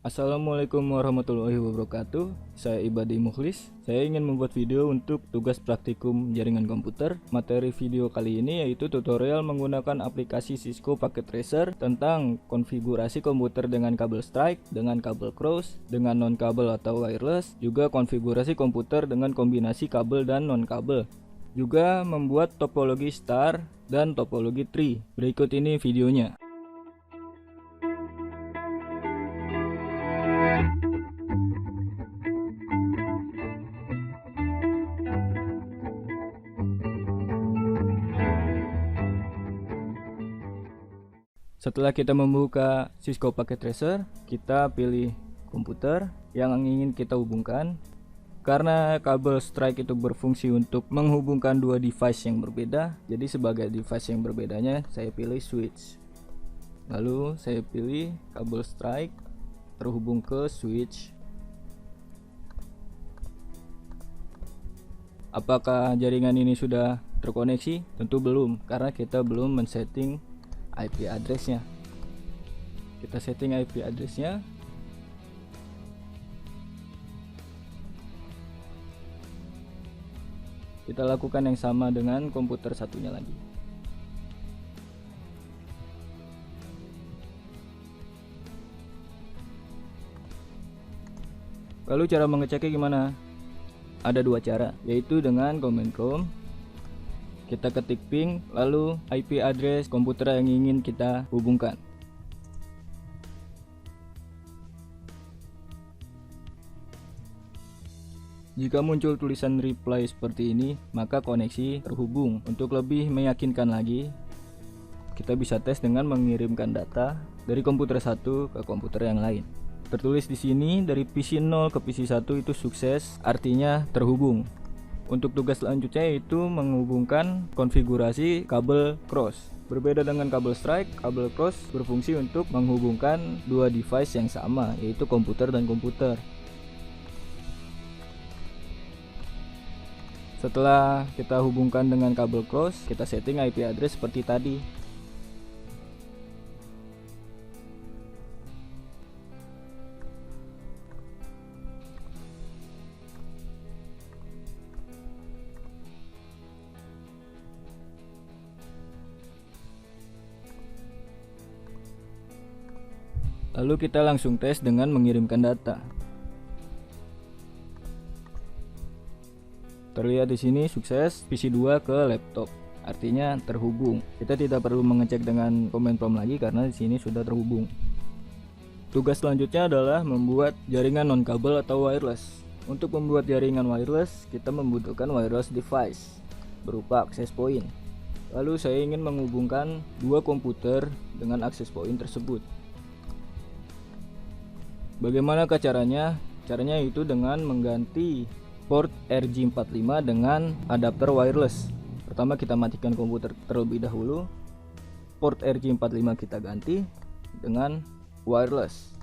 Assalamualaikum warahmatullahi wabarakatuh. Saya Ibadi Mukhlis. Saya ingin membuat video untuk tugas praktikum jaringan komputer. Materi video kali ini yaitu tutorial menggunakan aplikasi Cisco Packet Tracer tentang konfigurasi komputer dengan kabel strike, dengan kabel cross, dengan non kabel atau wireless, juga konfigurasi komputer dengan kombinasi kabel dan non kabel. Juga membuat topologi star dan topologi tree. Berikut ini videonya. Setelah kita membuka Cisco Packet Tracer, kita pilih komputer yang ingin kita hubungkan. Karena kabel strike itu berfungsi untuk menghubungkan dua device yang berbeda, jadi sebagai device yang berbedanya saya pilih switch. Lalu saya pilih kabel strike terhubung ke switch. Apakah jaringan ini sudah terkoneksi? Tentu belum, karena kita belum men-setting IP addressnya. Kita setting IP addressnya. Kita lakukan yang sama dengan komputer satunya lagi. Lalu cara mengeceknya gimana? Ada dua cara, yaitu dengan command prompt. Kita ketik ping, lalu IP address komputer yang ingin kita hubungkan. Jika muncul tulisan reply seperti ini, maka koneksi terhubung. Untuk lebih meyakinkan lagi, kita bisa tes dengan mengirimkan data dari komputer satu ke komputer yang lain. Tertulis di sini dari PC 0 ke PC 1 itu sukses, artinya terhubung. Untuk tugas selanjutnya yaitu menghubungkan konfigurasi kabel cross. Berbeda dengan kabel strike, kabel cross berfungsi untuk menghubungkan dua device yang sama, yaitu komputer dan komputer. Setelah kita hubungkan dengan kabel cross, kita setting IP address seperti tadi. Lalu kita langsung tes dengan mengirimkan data. Terlihat di sini sukses PC 2 ke laptop, artinya terhubung. Kita tidak perlu mengecek dengan command prompt lagi karena di sini sudah terhubung. Tugas selanjutnya adalah membuat jaringan non kabel atau wireless. Untuk membuat jaringan wireless, kita membutuhkan wireless device berupa access point. Lalu saya ingin menghubungkan dua komputer dengan access point tersebut. Bagaimana caranya? Caranya itu dengan mengganti port RJ45 dengan adapter wireless. Pertama kita matikan komputer terlebih dahulu. Port RJ45 kita ganti dengan wireless.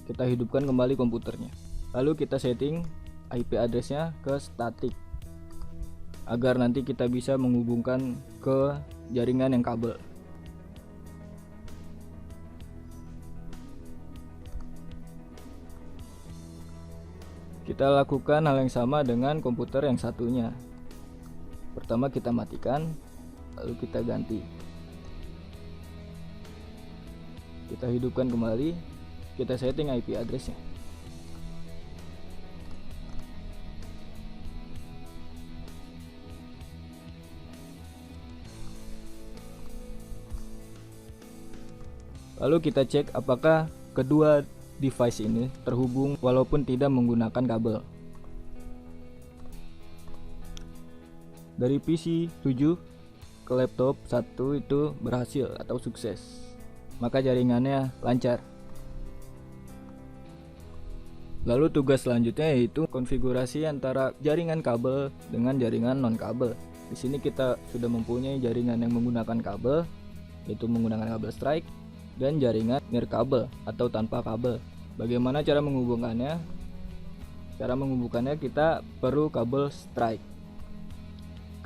Kita hidupkan kembali komputernya. Lalu kita setting IP addressnya ke static, agar nanti kita bisa menghubungkan ke jaringan yang kabel. Kita lakukan hal yang sama dengan komputer yang satunya. Pertama kita matikan, lalu kita ganti. Kita hidupkan kembali, kita setting IP addressnya. Lalu kita cek apakah kedua device ini terhubung walaupun tidak menggunakan kabel. Dari PC 7 ke laptop 1 itu berhasil atau sukses, maka jaringannya lancar. Lalu tugas selanjutnya yaitu konfigurasi antara jaringan kabel dengan jaringan non kabel. Di sini kita sudah mempunyai jaringan yang menggunakan kabel, yaitu menggunakan kabel strike, dan jaringan nirkabel atau tanpa kabel. Bagaimana cara menghubungkannya? Cara menghubungkannya kita perlu kabel strike,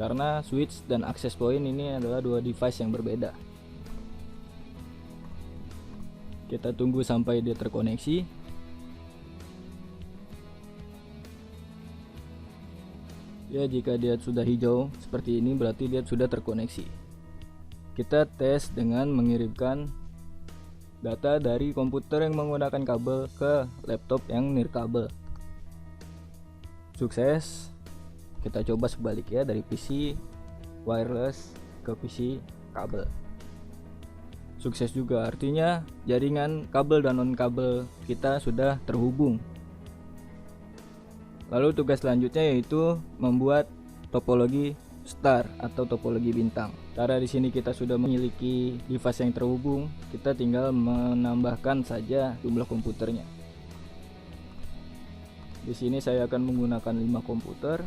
karena switch dan access point ini adalah dua device yang berbeda. Kita tunggu sampai dia terkoneksi. Ya, jika dia sudah hijau seperti ini berarti dia sudah terkoneksi. Kita tes dengan mengirimkan data dari komputer yang menggunakan kabel ke laptop yang nirkabel. Sukses. Kita coba sebalik ya, dari PC wireless ke PC kabel. Sukses juga, artinya jaringan kabel dan non kabel kita sudah terhubung. Lalu tugas selanjutnya yaitu membuat topologi star atau topologi bintang. Karena di sini kita sudah memiliki device yang terhubung, kita tinggal menambahkan saja jumlah komputernya. Di sini saya akan menggunakan 5 komputer,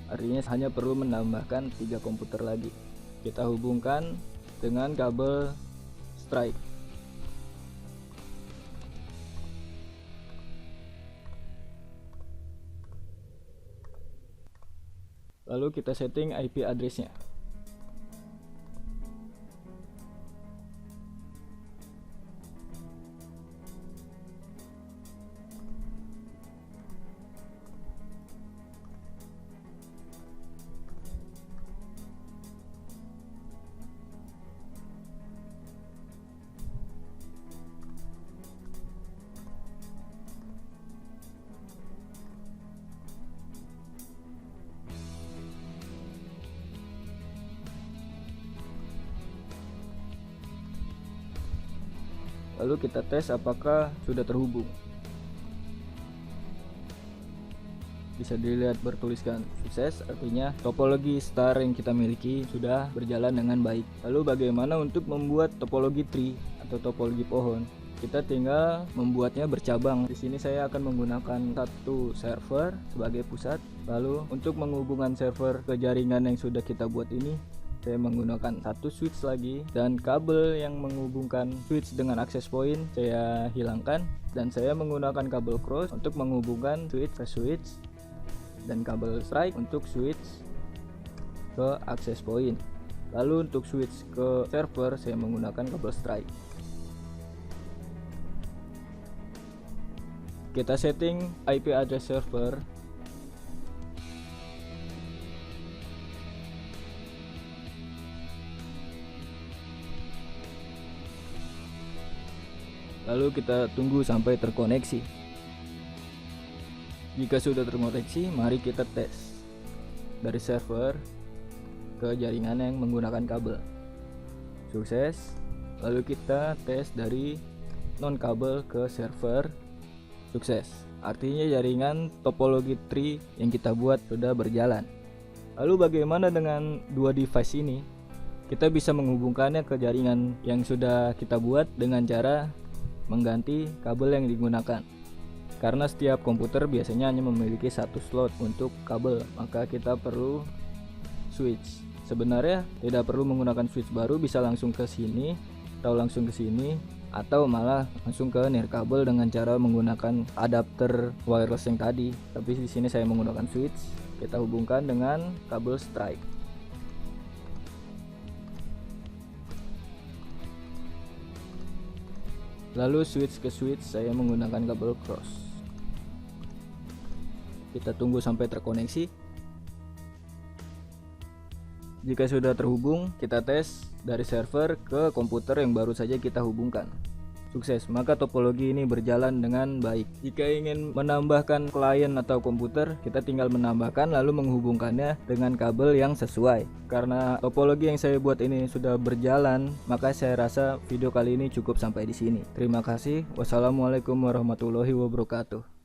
artinya hanya perlu menambahkan 3 komputer lagi. Kita hubungkan dengan kabel strike. Lalu kita setting IP address-nya. Lalu kita tes apakah sudah terhubung. Bisa dilihat bertuliskan sukses, artinya topologi star yang kita miliki sudah berjalan dengan baik. Lalu bagaimana untuk membuat topologi tree atau topologi pohon? Kita tinggal membuatnya bercabang. Di sini saya akan menggunakan satu server sebagai pusat. Lalu untuk menghubungkan server ke jaringan yang sudah kita buat ini, saya menggunakan satu switch lagi, dan kabel yang menghubungkan switch dengan access point saya hilangkan, dan saya menggunakan kabel cross untuk menghubungkan switch ke switch dan kabel strike untuk switch ke access point. Lalu untuk switch ke server saya menggunakan kabel strike. Kita setting IP address server. Lalu kita tunggu sampai terkoneksi. Jika sudah terkoneksi, mari kita tes dari server ke jaringan yang menggunakan kabel. Sukses. Lalu kita tes dari non kabel ke server. Sukses. Artinya jaringan topologi tree yang kita buat sudah berjalan. Lalu bagaimana dengan dua device ini? Kita bisa menghubungkannya ke jaringan yang sudah kita buat dengan cara mengganti kabel yang digunakan. Karena setiap komputer biasanya hanya memiliki satu slot untuk kabel, maka kita perlu switch. Sebenarnya tidak perlu menggunakan switch baru, bisa langsung ke sini atau langsung ke sini, atau malah langsung ke nirkabel dengan cara menggunakan adapter wireless yang tadi. Tapi di sini saya menggunakan switch. Kita hubungkan dengan kabel strike. Lalu switch ke switch saya menggunakan kabel cross. Kita tunggu sampai terkoneksi. Jika sudah terhubung, kita tes dari server ke komputer yang baru saja kita hubungkan. Sukses, maka topologi ini berjalan dengan baik. Jika ingin menambahkan klien atau komputer, kita tinggal menambahkan lalu menghubungkannya dengan kabel yang sesuai. Karena topologi yang saya buat ini sudah berjalan, maka saya rasa video kali ini cukup sampai di sini. Terima kasih. Wassalamualaikum warahmatullahi wabarakatuh.